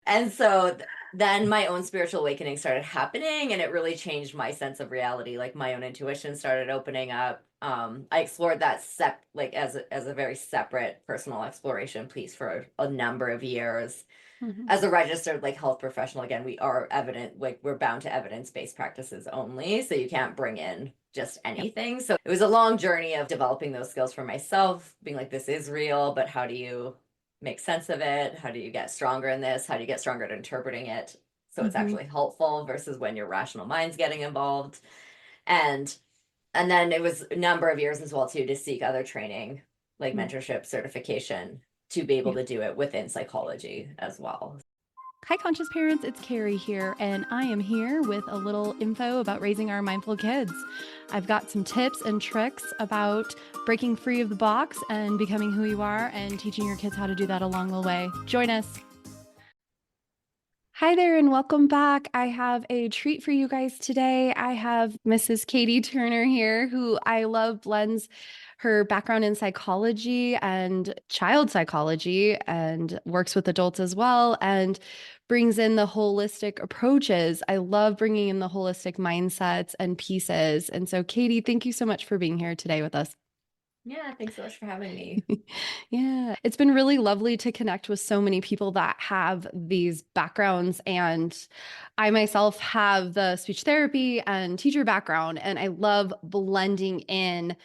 And so then my own spiritual awakening started happening, and it really changed my sense of reality. Like my own intuition started opening up. I explored that like as a very separate personal exploration piece for a number of years. Mhm. As a registered like health professional, again, we are evident, like we're bound to evidence-based practices only, so you can't bring in just Yep. anything. So it was a long journey of developing those skills for myself, being like, this is real, but how do you make sense of it? How do you get stronger in this? How do you get stronger at interpreting it so it's Mhm. actually helpful versus when your rational mind's getting involved? And and then it was a number of years as well too to seek other training, like Mm. mentorship certification, to be able Yeah. to do it within psychology as well. Hi, conscious parents. It's Carrie here, and I am here with a little info about raising our mindful kids. I've got some tips and tricks about breaking free of the box and becoming who you are, and teaching your kids how to do that along the way. Join us. Hi there, and welcome back. I have a treat for you guys today. I have Mrs. Katie Turner here, who I love blends her background in psychology and child psychology and works with adults as well and brings in the holistic approaches. I love bringing in the holistic mindsets and pieces. And so, Katie, thank you so much for being here today with us. Yeah, thanks so much for having me. Yeah, it's been really lovely to connect with so many people that have these backgrounds. And I myself have the speech therapy and teacher background, and I love blending in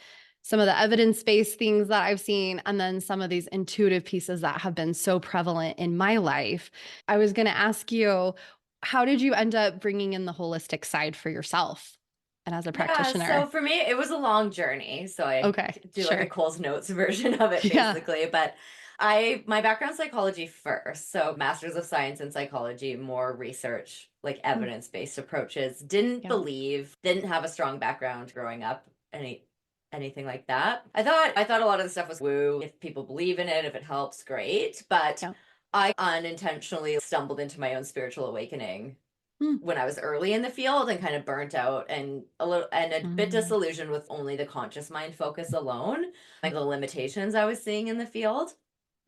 some of the evidence-based things that I've seen and then some of these intuitive pieces that have been so prevalent in my life. I was going to ask you, how did you end up bringing in the holistic side for yourself and as a Yeah, so practitioner? for me, it was a long journey. So I Okay, do like a sure. Cole's Notes version of it Yeah. basically. But my background's psychology first. So Masters of Science in Psychology, more research, like Mm, evidence-based approaches. Didn't yeah. believe, didn't have a strong background growing up, anything like that. I thought a lot of the stuff was woo. If people believe in it, if it helps, great. But Yeah. I unintentionally stumbled into my own spiritual awakening Mm. when I was early in the field and kind of burnt out and a bit Mm. disillusioned with only the conscious mind focus alone, like the limitations I was seeing in the field.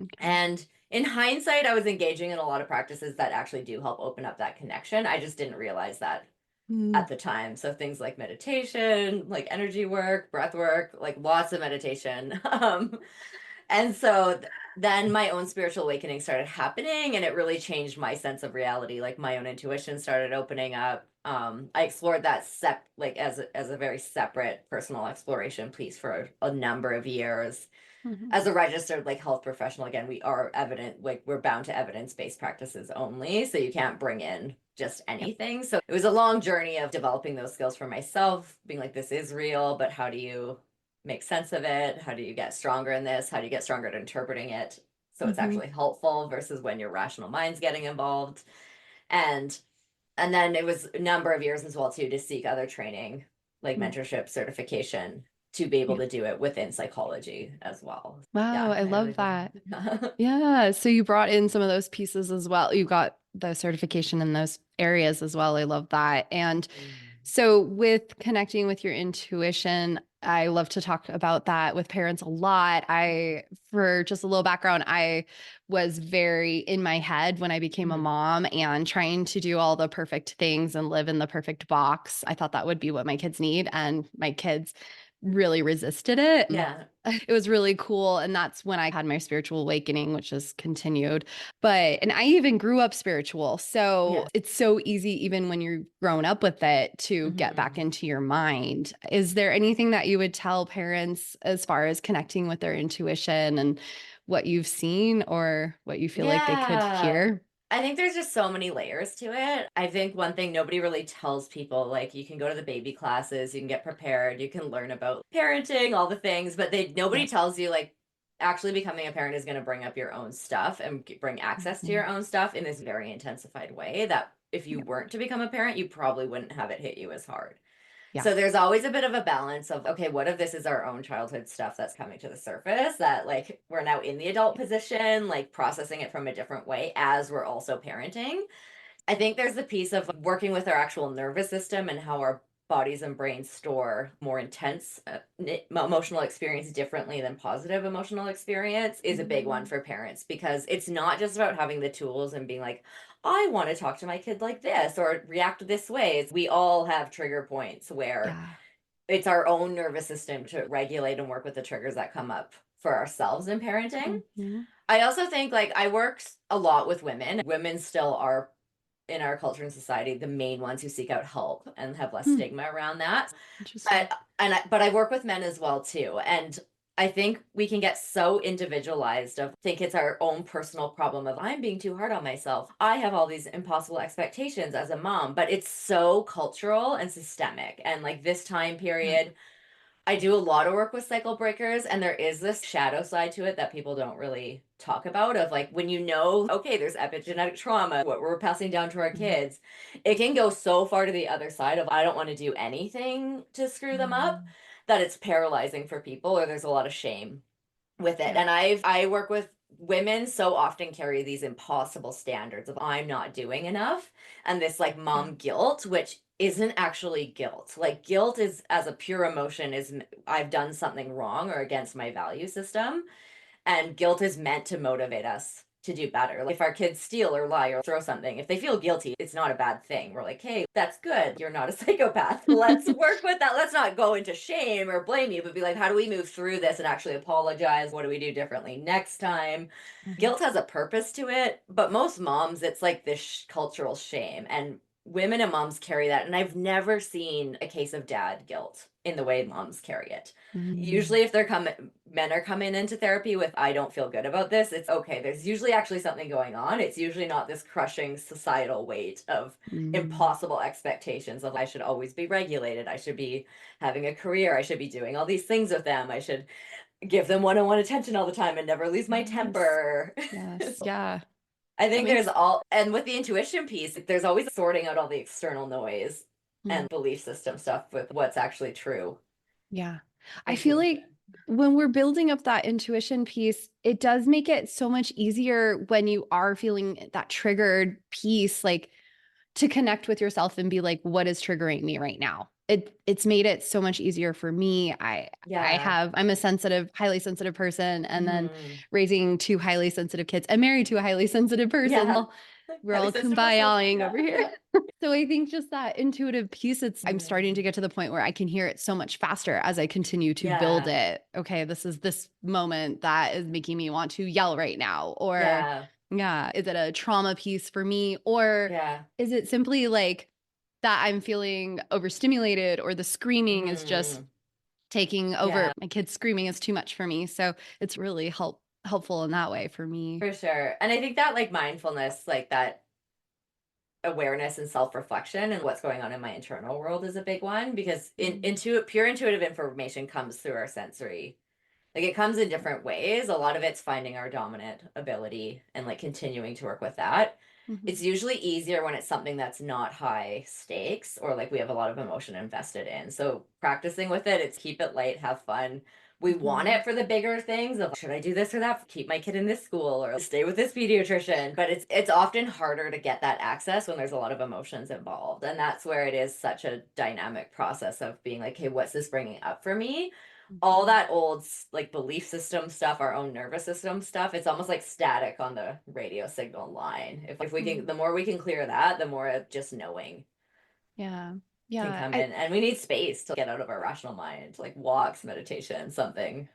Okay. And in hindsight, I was engaging in a lot of practices that actually do help open up that connection. I just didn't realize that Mm. at the time. So things like meditation, like energy work, breath work, like lots of meditation. And so then my own spiritual awakening started happening, and it really changed my sense of reality. Like my own intuition started opening up. I explored that like as a very separate personal exploration piece for a number of years. Mhm. As a registered like health professional, again, we are evident, like we're bound to evidence-based practices only, so you can't bring in just Yep. anything. So it was a long journey of developing those skills for myself, being like, this is real, but how do you make sense of it? How do you get stronger in this? How do you get stronger at interpreting it so it's Mhm. actually helpful versus when your rational mind's getting involved? And and then it was a number of years as well too to seek other training, like Mm. mentorship certification, to be able Yeah. to do it within psychology as well. Wow, Yeah, I I really love did. that. Yeah, so you brought in some of those pieces as well. You got the certification in those areas as well. I love that. And so with connecting with your intuition, I love to talk about that with parents a lot. For just a little background, I was very in my head when I became a Mhm. mom and trying to do all the perfect things and live in the perfect box. I thought that would be what my kids need, and my kids really resisted it. Yeah. It was really cool. And that's when I had my spiritual awakening, which has continued. And I even grew up spiritual. So Yes. it's so easy, even when you're grown up with it, to get back Mhm. into your mind. Is there anything that you would tell parents as far as connecting with their intuition and what you've seen or what you feel like they could Yeah. hear? I think there's just so many layers to it. I think one thing nobody really tells people, like you can go to the baby classes, you can get prepared, you can learn about parenting, all the things, but nobody Yeah. tells you like actually becoming a parent is going to bring up your own stuff and bring access to Mhm. your own stuff in this very intensified way that if you Yeah. weren't to become a parent, you probably wouldn't have it hit you as hard. Yeah. So there's always a bit of a balance of, okay, what if this is our own childhood stuff that's coming to the surface that like we're now in the adult position, like processing it from a different way as we're also parenting. I think there's the piece of working with our actual nervous system and how our bodies and brains store more intense emotional experience differently than positive emotional experience is a big one for parents, because it's not just about having the tools and being like, I want to talk to my kid like this or react this way. We all have trigger points where Yeah. it's our own nervous system to regulate and work with the triggers that come up for ourselves in parenting. Mhm. I also think like I work a lot with women. Women still are in our culture and society the main ones who seek out help and have less Hmm. stigma around that. Interesting. But I work with men as well too. And I think we can get so individualized of think it's our own personal problem of I'm being too hard on myself. I have all these impossible expectations as a mom, but it's so cultural and systemic. And like this time Yeah. period, I do a lot of work with cycle breakers, and there is this shadow side to it that people don't really talk about of like when you know, okay, there's epigenetic trauma, what we're passing down to our Mhm. kids, it can go so far to the other side of I don't want to do anything to screw them up Mhm. that it's paralyzing for people or there's a lot of shame with it. Yeah. And I work with women so often carry these impossible standards of I'm not doing enough and this like Yeah. mom guilt, which isn't actually guilt. Like guilt is as a pure emotion is I've done something wrong or against my value system, and guilt is meant to motivate us to do better. Like if our kids steal or lie or throw something, if they feel guilty, it's not a bad thing. We're like, hey, that's good. You're not a psychopath. Let's work with that. Let's not go into shame or blame you, but be like, how do we move through this and actually apologize? What do we do differently next time? Mhm. Guilt has a purpose to it, but most moms, it's like this cultural shame. And women and moms carry that. And I've never seen a case of dad guilt in the way moms carry it. Mhm. Usually if they're coming men are coming into therapy with I don't feel good about this, it's okay, there's usually actually something going on. It's usually not this crushing societal weight of Mhm. impossible expectations of I should always be regulated, I should be having a career, I should be doing all these things with them, I should give them one-on-one attention all the time and never lose my Yes. temper. Yes. Yeah. I That think there's makes all, and with the intuition piece, there's always sorting out all the external noise mm, and belief system stuff with what's actually true yeah. I feel intuition. like when we're building up that intuition piece, it does make it so much easier when you are feeling that triggered piece, like to connect with yourself and be like, what is triggering me right now? It's made it so much easier for me. Yeah. I'm a sensitive, highly sensitive person, and then Hmm. raising two highly sensitive kids. I'm married to a highly sensitive person. Yeah. We're Highly all sensitive myself. kumbayaing Yeah. over here. So I think just that intuitive piece, I'm starting to Mm. get to the point where I can hear it so much faster as I continue to build Yeah. it. Okay, this is this moment that is making me want to yell right now. Or Yeah. yeah, is it a trauma piece for me? Or Yeah. is it simply like that I'm feeling overstimulated or the screaming is just Hmm. taking over? Yeah, My kid's screaming is too much for me. So it's really helpful in that way for me. for sure. And I think that like mindfulness, like that awareness and self-reflection and what's going on in my internal world is a big one, because Mhm. into pure intuitive information comes through our sensory. Like it comes in different ways. A lot of it's finding our dominant ability and like continuing to work with that. Mhm. It's usually easier when it's something that's not high stakes or like we have a lot of emotion invested in. So practicing with it, it's keep it light, have fun. We want Mhm. it for the bigger things of should I do this or that? Keep my kid in this school or stay with this pediatrician. But it's often harder to get that access when there's a lot of emotions involved. And that's where it is such a dynamic process of being like, hey, what's this bringing up for me? All Mhm. that old like belief system stuff, our own nervous system stuff, it's almost like static on the radio signal line. If we can, Mhm. the more we can clear that, the more just knowing Yeah. can Yeah. come in. And we need space to get out of our rational mind, like walks, meditation, something.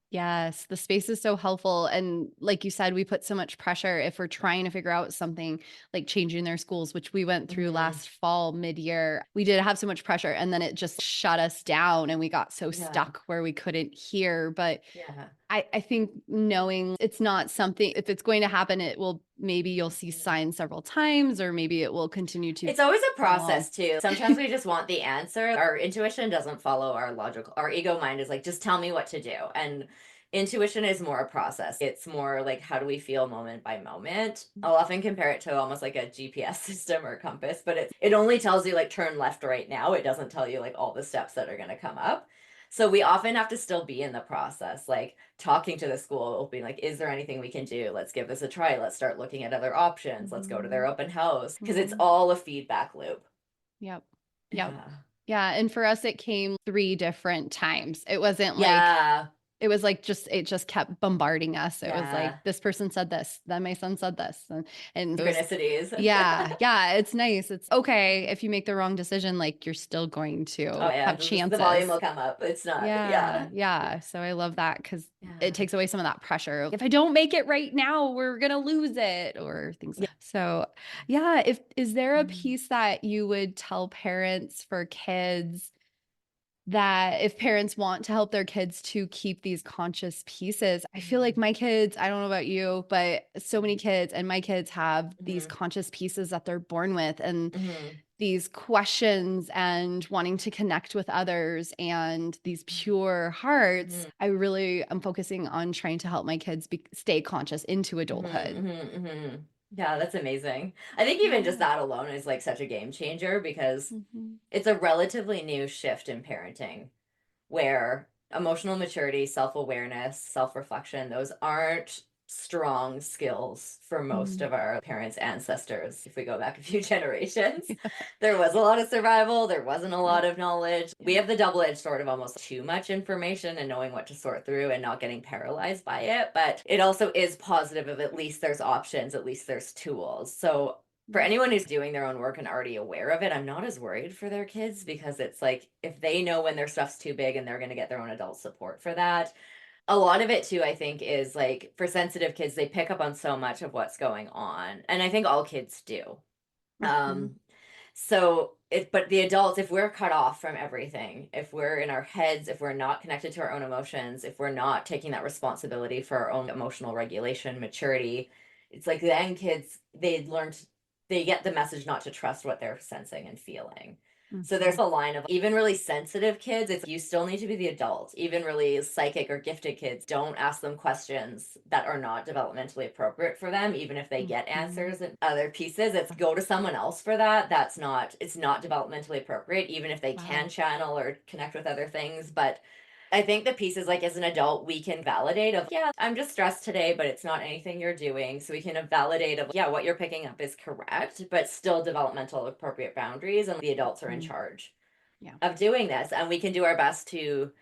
Yes, the space is so helpful. And like you said, we put so much pressure if we're trying to figure out something like changing their schools, which we went through Hmm. last fall, mid-year. We did have so much pressure, and then it just shut us down and we got so Yeah. stuck where we couldn't hear. But Yeah. I think knowing it's not something, if it's going to happen, it will, maybe you'll see Mhm. signs several times, or maybe it will continue to It's always a evolve. process too. Sometimes we just want the answer. Our intuition doesn't follow our logical. Our ego mind is like, just tell me what to do. And intuition is more a process. It's more like, how do we feel moment by moment? I'll often compare it to almost like a GPS system or compass, but it only tells you like turn left right now. It doesn't tell you like all the steps that are going to come up. So we often have to still be in the process, like talking to the school, being like, is there anything we can do? Let's give this a try. Let's start looking at other options. Let's go to their Mhm. open house because it's Mhm. all a feedback loop. Yep. Yep. Yeah. Yeah. And for us, it came 3 different times. It wasn't like, Yeah. it was like just it just kept bombarding us. It was like Yeah. this person said this, then my son said this, and it was Synchronicities. yeah, yeah, it's nice. It's okay if you make the wrong decision, like you're still going Oh to yeah, have the volume chances. will come up. It's not. Yeah, Yeah. yeah. So I love that because it Yeah. takes away some of that pressure. If I don't make it right now, we're gonna lose it or things Yeah. like so yeah. If is there a Mm. piece that you would tell parents for kids that if parents want to help their kids to keep these conscious pieces, I feel like Mhm. my kids, I don't know about you, but so many kids and my kids have these Mhm. conscious pieces that they're born with and Mhm. these questions and wanting to connect with others and these pure hearts. Mhm. I really am focusing on trying to help my kids stay conscious into Mhm. adulthood. Mhm. Mhm. Yeah, that's amazing. I think even just Yeah. that alone is like such a game changer because Mhm. it's a relatively new shift in parenting where emotional maturity, self awareness, self reflection, those aren't strong skills for most Mhm. of our parents' ancestors. If we go back a few generations, there was a lot of survival, there wasn't a Yeah. lot of knowledge. We Yeah. have the double edged sword of almost too much information and knowing what to sort through and not getting paralyzed by it. But it also is positive of at least there's options, at least there's tools. So for Yeah. anyone who's doing their own work and already aware of it, I'm not as worried for their kids because it's like if they know when their stuff's too big and they're going to get their own adult support for that. A lot of it too, I think, is like for sensitive kids, they pick up on so much of what's going on. And I think all kids do. Mhm. Um, but the adults, if we're cut off from everything, if we're in our heads, if we're not connected to our own emotions, if we're not taking that responsibility for our own emotional regulation, maturity, it's like then kids, they get the message not to trust what they're sensing and feeling. So there's Mhm. a line of even really sensitive kids, it's you still need to be the adult. Even really psychic or gifted kids, don't ask them questions that are not developmentally appropriate for them, even if they get Mhm. answers and other pieces. It's go to someone else for that. It's not developmentally appropriate, even if they can Wow. channel or connect with other things. But I think the piece is like as an adult, we can validate of, yeah, I'm just stressed today, but it's not anything you're doing. So we can validate of, yeah, what you're picking up is correct, but still developmental appropriate boundaries. And the adults are in Mhm. charge Yeah. of doing this. And we can do our best to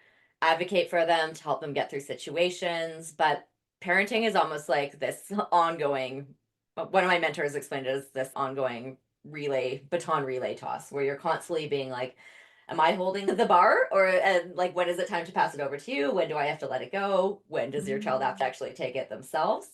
advocate for them, to help them get through situations. But parenting is almost like this ongoing, one of my mentors explained it as this ongoing baton relay toss, where you're constantly being like, am I holding the bar? Or, and like, when is it time to pass it over to you? When do I have to let it go? When does your child have to Mm. actually take it themselves?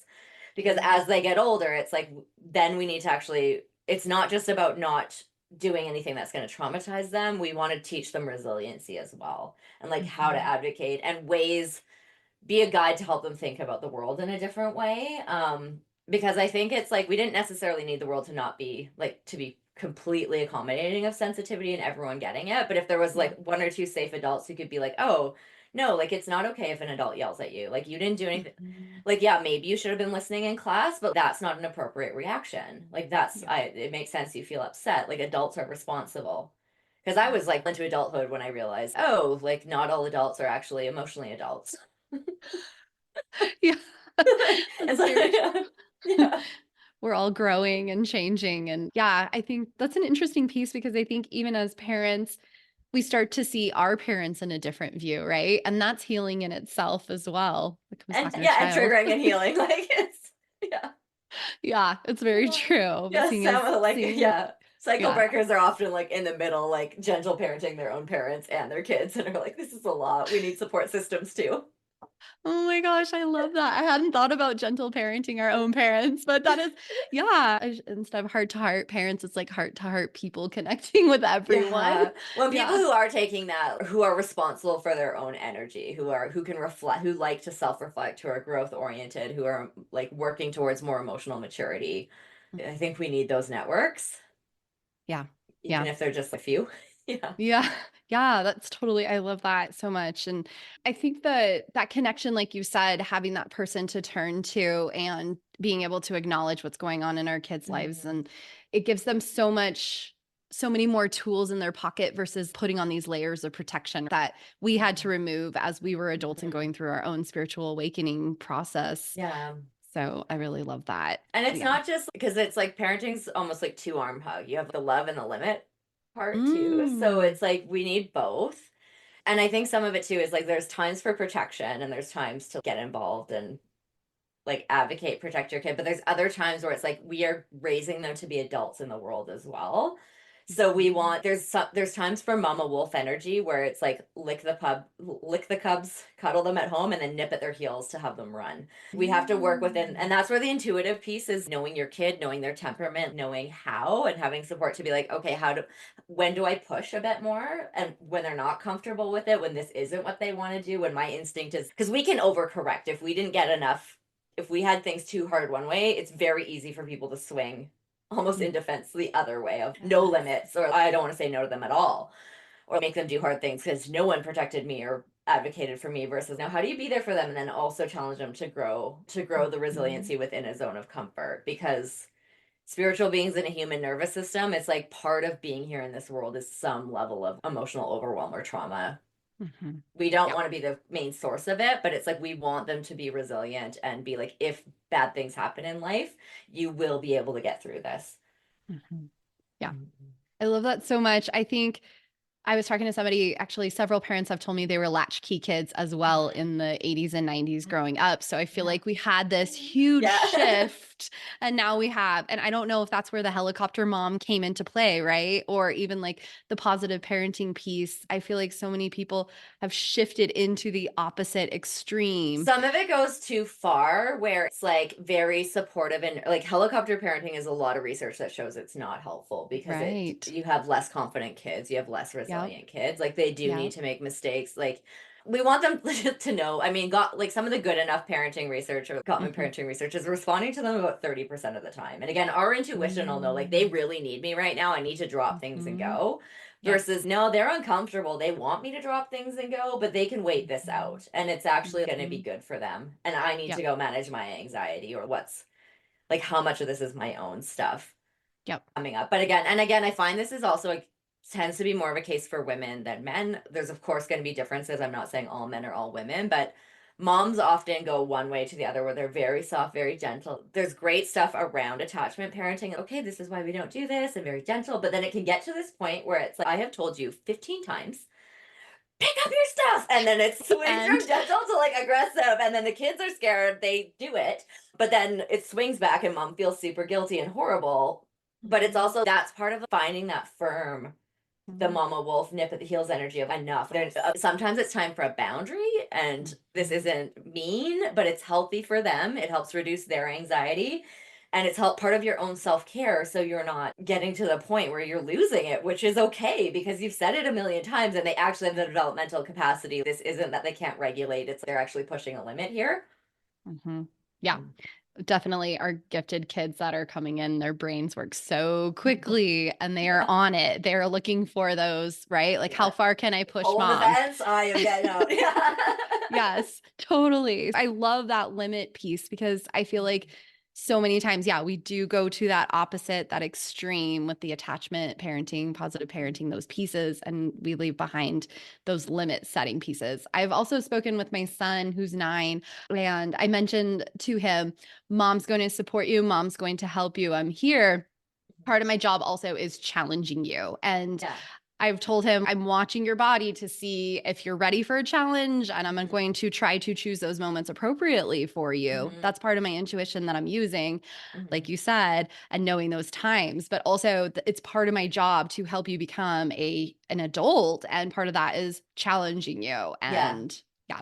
Because Yeah. as they get older, it's like, then we need to actually, it's not just about not doing anything that's going to traumatize them. We want to teach them resiliency as well and like how to Mhm. advocate and ways, be a guide to help them think about the world in a different way. Because I think it's like we didn't necessarily need the world to not be like to be completely accommodating of sensitivity and everyone getting it. But if there was Yeah. like one or two safe adults who could be like, oh, no, like it's not okay if an adult yells at you. Like you didn't do anything. Mhm. Like, yeah, maybe you should have been listening in class, but that's not an appropriate reaction. Like Yeah. it makes sense you feel upset. Like adults are responsible. Because I Yeah. was like into adulthood when I realized, oh, like not all adults are actually emotionally adults. Yeah. And That's so, very yeah, true. yeah. We're all growing and changing. And yeah, I think that's an interesting piece because I think even as parents, we start to see our parents in a different view, right? And that's healing in itself as well. It comes And back to a yeah, and child. triggering and healing. Like it's yeah. Yeah, it's very true. But Yeah, seeing as some like seeing, yeah. Cycle yeah. breakers are often like in the middle, like gentle parenting their own parents and their kids, and are like, this is a lot. We need support systems too. Oh my gosh, I love that. I hadn't thought about gentle parenting our own parents, but that is, yeah, instead of heart to heart parents, it's like heart to heart people connecting with everyone. Yeah. When people Yeah. who are taking that, who are responsible for their own energy, who can reflect, who like to self-reflect, who are growth oriented, who are like working towards more emotional maturity. I think we need those networks, Yeah. even Yeah. if they're just a few. Yeah. Yeah. Yeah, that's totally I love that so much. And I think that that connection, like you said, having that person to turn to and being able to acknowledge what's going on in our kids' lives Mhm. and it gives them so many more tools in their pocket versus putting on these layers of protection that we had to Mhm. remove as we were adults and Mhm. going through our own spiritual awakening process. Yeah. So I really love that. And it's Yeah. not just because it's like parenting's almost like two arm hug. You have the love and the limit. part too. So Mm. it's like we need both. And I think some of it too is like there's times for protection and there's times to get involved and like advocate, protect your kid, but there's other times where it's like we are raising them to be adults in the world as well. So we Mhm. want there's times for mama wolf energy where it's like lick the cubs, cuddle them at home, and then nip at their heels to have them run. We have to work within, and that's where the intuitive piece is knowing your kid, knowing their temperament, knowing how, and having support to be like, okay, when do I push a bit more? And when they're not comfortable with it, when this isn't what they want to do, when my instinct is, because we can overcorrect if we didn't get enough, if we had things too hard one way, it's very easy for people to swing almost in defense the other way of no limits, or I don't want to say no to them at all, or make them do hard things because no one protected me or advocated for me, versus now how do you be there for them and then also challenge them to grow the Mhm. resiliency within a zone of comfort, because spiritual beings in a human nervous system, it's like part of being here in this world is some level of emotional overwhelm or trauma. Mhm. We don't Yeah. want to be the main source of it, but it's like we want them to be resilient and be like, if bad things happen in life, you will be able to get through this. Mhm. Yeah. Mhm. I love that so much. I think I was talking to somebody, actually, several parents have told me they were latchkey kids as well in the 80s and 90s growing up. So I feel Yeah. like we had this huge Yeah. shift, and now we have, and I don't know if that's where the helicopter mom came into play, right? Or even like the positive parenting piece. I feel like so many people have shifted into the opposite extreme. Some of it goes too far where it's like very supportive, and like helicopter parenting is a lot of research that shows it's not helpful because Right. you have less confident kids, you have less Yep. resilient kids. Like they do need Yep. to make mistakes. Like we want them to know. I mean, got like some of the good enough parenting research or common Hmm. parenting research is responding to them about 30% of the time. And again, our intuition will know like they Mm. really need me right now. I need to drop things and Hmm. go. Yep. Versus, no, they're uncomfortable. They want me to drop things and go, but they can wait this Hmm. out. And it's actually going to be Hmm. good for them. And I need to Yep. go manage my anxiety, or what's like how much of this is my own stuff Yep. coming up. But again, and again, I find this is also like tends to be more of a case for women than men. There's of course going to be differences. I'm not saying all men are all women, but moms often go one way to the other where they're very soft, very gentle. There's great stuff around attachment parenting. Okay, this is why we don't do this, and very gentle. But then it can get to this point where it's like, I have told you 15 times, pick up your stuff. And then it swings And from gentle to like aggressive. And then the kids are scared. They do it. But then it swings back and mom feels super guilty and horrible. But it's mhm, also that's part of finding that firm, the mhm, mama wolf nip at the heels energy of enough. There's, sometimes it's time for a boundary, and this mhm, isn't mean, but it's healthy for them. It helps reduce their anxiety, and it's help part of your own self-care, so you're not getting to the point where you're losing it, which is okay because you've said it a million times and they actually have the developmental capacity. This isn't that they can't regulate, it's they're actually pushing a limit here. mhm. Yeah, definitely our gifted kids that are coming in, their brains work so quickly and they are on it. They're looking for those, right? Like, how Yeah. far can I push Pole in the mom? fence, I am getting out. Yeah. Yes, totally. I love that limit piece because I feel like so many times, yeah, we do go to that opposite, that extreme with the attachment, parenting, positive parenting, those pieces, and we leave behind those limit setting pieces. I've also spoken with my son who's 9, and I mentioned to him, mom's going to support you, mom's going to help you. I'm here. Part of my job also is challenging you. And Yeah. I've told him I'm watching your body to see if you're ready for a challenge, and I'm going to try to choose those moments appropriately for you. Mm-hmm. That's part of my intuition that I'm using, Mm-hmm. like you said, and knowing those times. But also, it's part of my job to help you become an adult, and part of that is challenging you. Yeah. And yeah,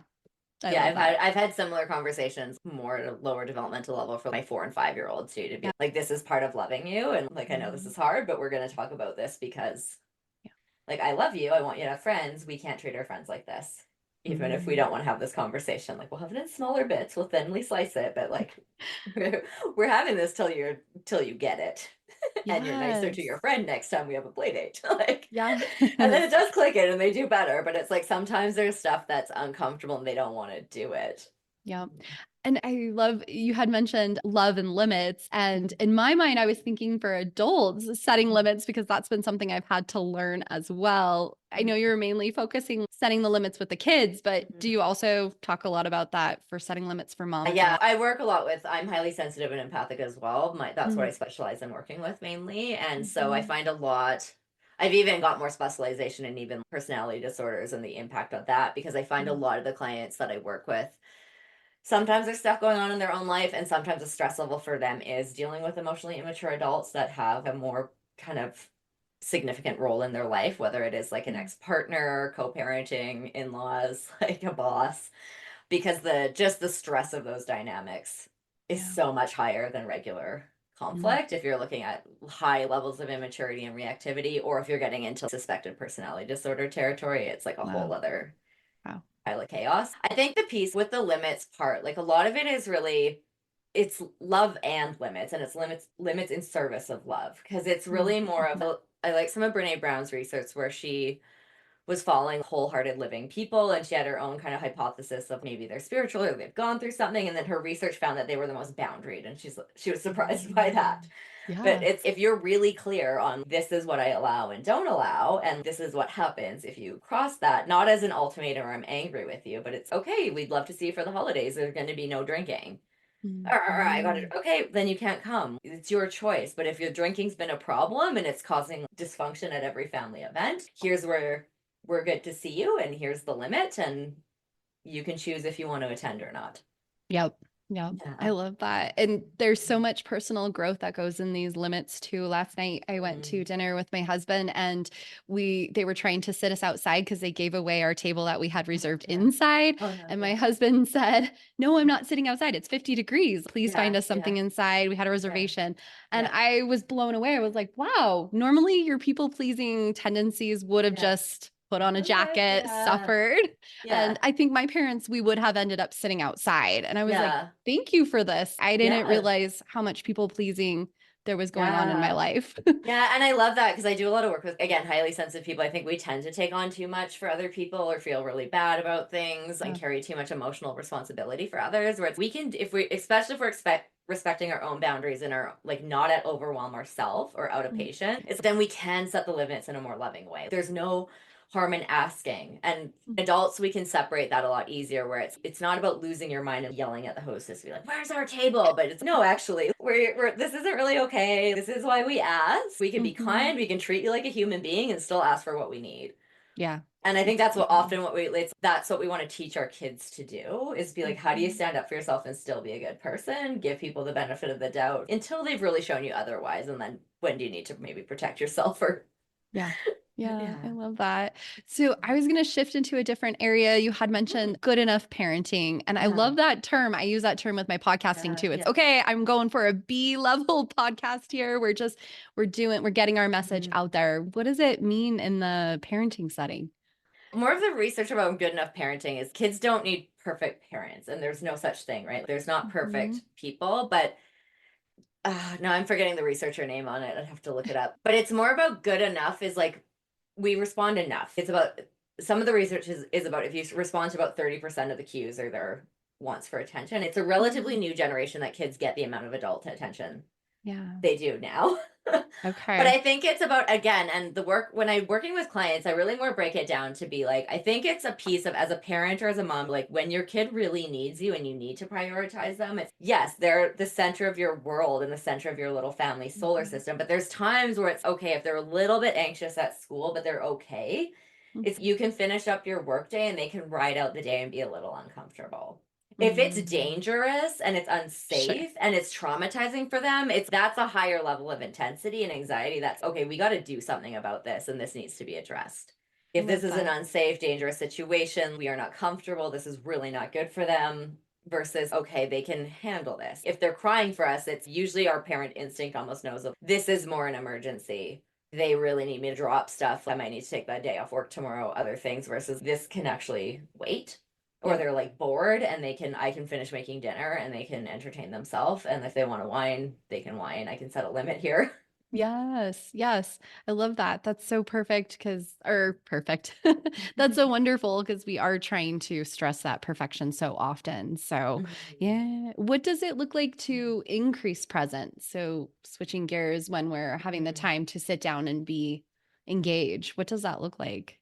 I Yeah, love that. I've had similar conversations more at a lower developmental level for my 4 and 5 year olds too, to be Yeah. like, this is part of loving you, and like I know this Mhm. is hard, but we're gonna talk about this because Yeah. like I love you, I want you to have friends. We can't treat our friends like this. Even if we Mhm. don't want to have this conversation, like we'll have it in smaller bits, we'll thinly slice it, but like we're having this till you get it. And you're nicer to Yes. your friend next time we have a play date. Like, and then it Yes. does click it and they do better, but it's like sometimes there's stuff that's uncomfortable and they don't want to do it. Yeah. And I love you had mentioned love and limits. And in my mind, I was thinking for adults, setting limits, because that's been something I've had to learn as well. I know you're mainly focusing setting the limits with the kids, but do you also talk a lot about that for setting limits for moms Yeah, and I work a lot with, I'm highly sensitive and empathic as well. That's what mm, I specialize in working with mainly. And so I mhm, find a lot I've even got more specialization in even personality disorders and the impact of that because I find a Mm, lot of the clients that I work with, sometimes there's stuff going on in their own life, and sometimes the stress level for them is dealing with emotionally immature adults that have a more kind of significant role in their life, whether it is like an mm, ex-partner, co-parenting, in-laws, like a boss, because the just the stress of those dynamics is yeah. so much higher than regular Mm, conflict if you're looking at high levels of immaturity and reactivity, or if you're getting into suspected personality disorder territory, it's like a whole wow. other Wow. pile of chaos. I think the piece with the limits part, like a lot of it is really it's love and limits, and it's limits in service of love, because it's Mm, really more of a, I like some of Brene Brown's research where she was following wholehearted living people, and she had her own kind of hypothesis of maybe they're spiritual or they've gone through something, and then her research found that they were the most boundaried, and she was surprised by that. But yeah. it's if you're really clear on this is what I allow and don't allow, and this is what happens if you cross that, not as an ultimatum or I'm angry with you, but it's okay, we'd love to see you for the holidays. There's going to be no drinking. Mm, Or I got it. mm, Okay, then you can't come. It's your choice. But if your drinking's been a problem and it's causing dysfunction at every family event, here's where we're good to see you, and here's the limit, and you can choose if you want to attend or not. yep. Yep. I Yeah. love that. And there's so much personal growth that goes in these limits too. Last night I went to Mm. dinner with my husband and they were trying to sit us outside because they gave away our table that we had Oh, reserved yeah. inside. Oh, no, And my yeah. husband said, "No, I'm not sitting outside. It's 50 degrees. Please find Yeah, us something yeah, inside." We had a yeah, reservation. And yeah, I was blown away. I was like, "Wow, normally your people-pleasing tendencies would have yeah. just put on a Okay, jacket, yeah, suffered." And yeah, I think my parents, we would have ended up sitting outside. And I was like, yeah, "Thank you for this. I didn't yeah, realize how much people pleasing there was going on in my yeah. life." Yeah, and I love that because I do a lot of work with, again, highly sensitive people. I think we tend to take on too much for other people or feel really bad about things and Yeah. carry too much emotional responsibility for others. Where we can, if we, especially if we're respecting our own boundaries and are like not at overwhelm ourselves or out of Mm, patience, it's then we can set the limits in a more loving way. There's no harm in asking, and mm, adults we can separate that a lot easier, where it's not about losing your mind and yelling at the hostess to be like, where's our table, but it's no, actually, we're this isn't really okay, this is why we ask, we can be mhm. kind, we can treat you like a human being and still ask for what we need. Yeah, And I think that's what absolutely. often what we it's that's what we want to teach our kids to do, is be like, how do you Mhm. stand up for yourself and still be a good person, give people the benefit of the doubt until they've really shown you otherwise, and then when do you need to maybe protect yourself or Yeah. Yeah, I yeah. love that. So I was going to shift into a different area. You had Hmm. mentioned good enough parenting, and I Yeah, love that term. I use that term with my podcasting yeah, too. It's yeah. okay, I'm going for a B level podcast here. We're getting our message Mhm. out there. What does it mean in the parenting setting? More of the research about good enough parenting is kids don't need perfect parents, and there's no such thing, right? There's not Mhm. perfect people, but no, I'm forgetting the researcher name on it. I'd have to look it up. But it's more about good enough is like we respond enough. It's about some of the research is about if you respond to about 30% of the cues or their wants for attention. It's a relatively Mm, new generation that kids get the amount of adult attention yeah. they do now. But Okay. I think it's about, again, and the work when I'm working with clients, I really more break it down to be like, I think it's a piece of, as a parent or as a mom, like when your kid really needs you and you need to prioritize them, it's yes, they're the center of your world and the center of your little family solar Mhm. system. But there's times where it's okay if they're a little bit anxious at school, but they're okay. It's Mhm. you can finish up your workday and they can ride out the day and be a little uncomfortable. If it's Mm, dangerous and it's sure. unsafe and it's traumatizing for them, it's that's a higher level of intensity and anxiety. That's okay, we got to do something about this and this needs to be addressed. I If this love is an that. unsafe, dangerous situation, we are not comfortable, this is really not good for them, versus okay, they can handle this. If they're crying for us, it's usually our parent instinct almost knows of this is more an emergency. They really need me to drop stuff. I might need to take that day off work tomorrow, other things, versus this can actually wait, or Yep. they're like bored and I can finish making dinner and they can entertain themselves, and if they want to whine they can whine, I can set a limit here. Yes, yes. I love that. That's so perfect or perfect. That's so wonderful because we are trying to stress that perfection so often. So, yeah. What does it look like to increase presence? So, switching gears when we're having the time to sit down and be engaged, what does that look like?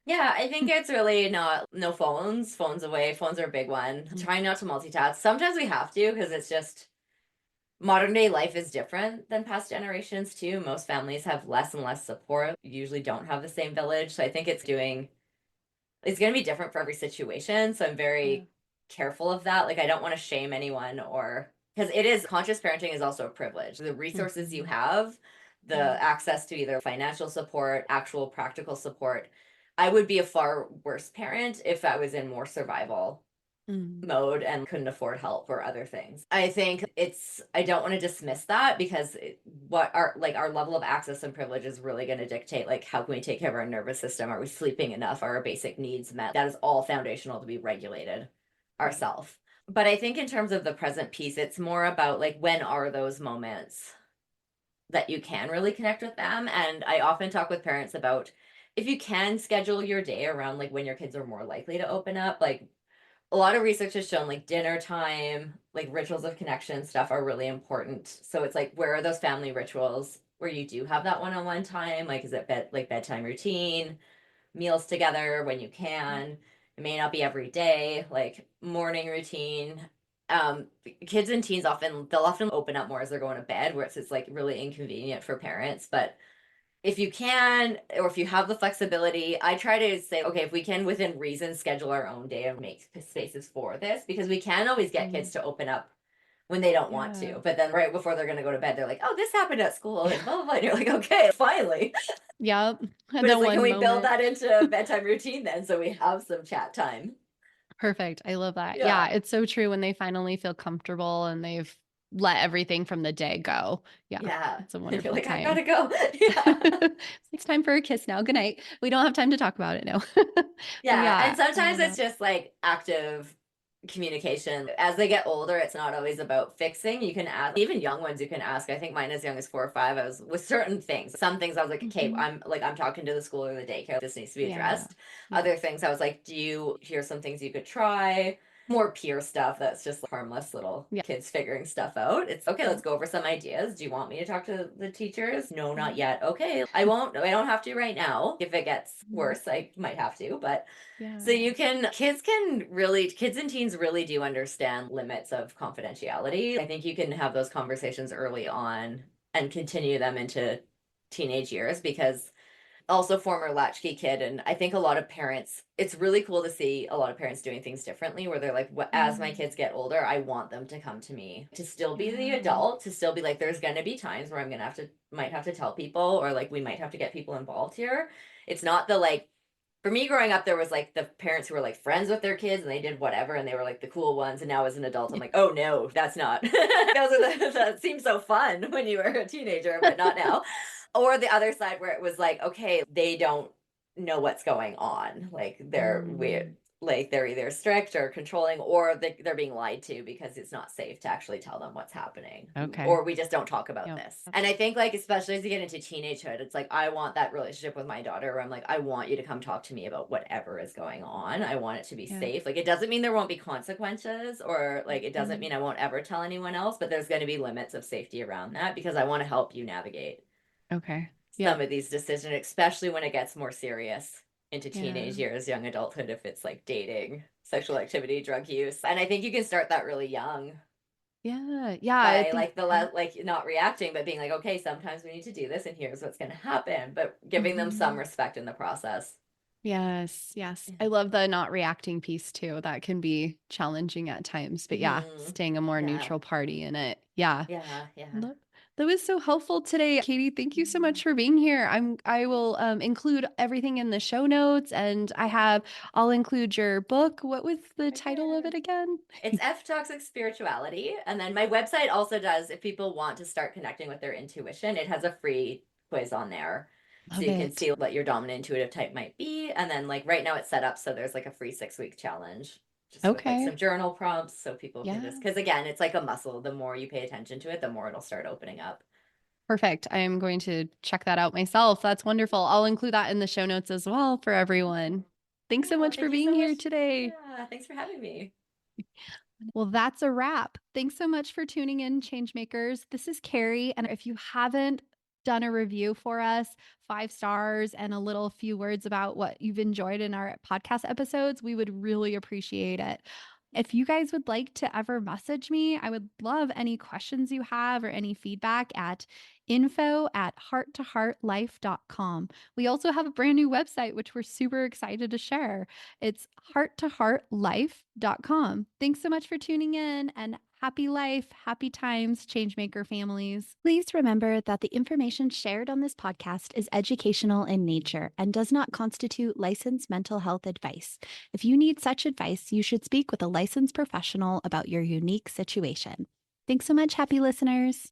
Yeah, I think it's really not no phones away. Phones are a big one. Trying not to multitask. Sometimes we have to because it's just modern day life is different than past generations too. Most families have less and less support, usually don't have the same village. So I think it's going to be different for every situation. So I'm Yeah. very careful of that. Like, I don't want to shame anyone or because it is conscious parenting is also a privilege. The resources you Mhm. have, Yeah. the access to either financial support, actual practical support. I would be a far worse parent if I was in more survival Mm. mode and couldn't afford help or other things. I think I don't want to dismiss that because what our level of access and privilege is really going to dictate like how can we take care of our nervous system? Are we sleeping enough? Are our basic needs met? That is all foundational to be regulated Right. ourselves. But I think in terms of the present piece, it's more about like when are those moments that you can really connect with them. And I often talk with parents about if you can schedule your day around like when your kids are more likely to open up, like a lot of research has shown like dinner time, like rituals of connection stuff are really important. So it's like where are those family rituals where you do have that one-on-one time? Like is it bedtime routine, meals together when you Yeah. can? It may not be every day, like morning routine. Um, Kids and teens they'll often open up more as they're going to bed, where it's like really inconvenient for parents. But if you can, or if you have the flexibility, I try to say, okay, if we can within reason schedule our own day and make spaces for this, because we can always get kids Mm. to open up when they don't want Yeah. to. But then right before they're going to go to bed, they're like, oh, this happened at school and blah, blah, blah. And you're like, okay, finally. Yep. But The it's like, can one we build moment. that into a bedtime routine then so we have some chat time? Perfect. I love that. Yeah, Yeah. it's so true when they finally feel comfortable and they've let everything from the day go. Yeah, Yeah. it's a And you're wonderful like, I time. gotta go. Yeah. It's time for a kiss now. Good night. We don't have time to talk about it now. But Yeah, and yeah, I sometimes love it's that. just like active communication. As they get older, it's not always about fixing. You can ask, even young ones, you can ask. I think mine as young as 4 or 5, I was with certain things. Some things I was like, okay, Mhm. I'm talking to the school or the daycare. This needs to be Yeah. addressed. Yeah. Other things I was like, do you hear some things you could try? More peer stuff that's just harmless little Yeah. kids figuring stuff out. It's okay, Yeah. let's go over some ideas. Do you want me to talk to the teachers? No, not Yeah. yet. Okay, I won't. I don't have to right now. If it gets Mhm. worse, I might have to, but so Yeah. you kids and teens really do understand limits of confidentiality. I think you can have those conversations early on and continue them into teenage years because also former latchkey kid. And I think a lot of parents, it's really cool to see a lot of parents doing things differently where they're like, as my Mm. kids get older, I want them to come to me to still be the Yeah. adult, to still be like, there's going to be times where I'm going to might have to tell people, or like, we might have to get people involved here. It's not the like, for me growing up, there was like the parents who were like friends with their kids and they did whatever and they were like the cool ones. And now as an adult, I'm like, oh no, that's not. That seems so fun when you were a teenager, but not now. Or the other side where it was like, okay, they don't know what's going on. Like they're weird. Mm. Like they're either strict or controlling, or they're being lied to because it's not safe to actually tell them what's happening, Okay. or we just don't talk about Yep. this. And I think, like, especially as you get into teenagehood, it's like I want that relationship with my daughter where I'm like, I want you to come talk to me about whatever is going on. I want it to be Yeah. safe. Like, it doesn't mean there won't be consequences, or like, it doesn't Mhm. mean I won't ever tell anyone else, but there's going to be limits of safety around that because I want to help you navigate Okay. some Yep. of these decisions, especially when it gets more serious into Yeah. teenage years, young adulthood, if it's like dating, sexual activity, drug use. And I think you can start that really young Yeah. Yeah. I by think, like like not reacting, but being like, okay, sometimes we need to do this, and here's what's going to happen, but giving them some mhm. respect in the process. Yes, yes. I love the not reacting piece too. That can be challenging at times, but yeah, Mm-hmm. staying a more Yeah, neutral party in it. Yeah. yeah, yeah. Lo- That was so helpful today. Katie, thank you so much for being here. I will include everything in the show notes and I'll include your book. What was the title of Okay. it again? It's F Toxic Spirituality. And then my website also does, if people want to start connecting with their intuition, it has a free quiz on there. So Love you can it. see what your dominant intuitive type might be. And then, like, right now it's set up so there's like a free 6 week challenge just with like Okay. some journal prompts so people can just, Yeah. because again, it's like a muscle. The more you pay attention to it, the more it'll start opening up. Perfect. I am going to check that out myself. That's wonderful. I'll include that in the show notes as well for everyone. Thanks so Yeah. much for Thank you being so much. here today. Yeah. Thanks for having me. Well, that's a wrap. Thanks so much for tuning in, Changemakers. This is Carrie. And if you haven't done a review for us, 5 stars and a little few words about what you've enjoyed in our podcast episodes, we would really appreciate it. If you guys would like to ever message me, I would love any questions you have or any feedback at info@hearttoheartlife.com. We also have a brand new website, which we're super excited to share. It's hearttoheartlife.com. Thanks so much for tuning in, and happy life, happy times, changemaker families. Please remember that the information shared on this podcast is educational in nature and does not constitute licensed mental health advice. If you need such advice, you should speak with a licensed professional about your unique situation. Thanks so much, happy listeners.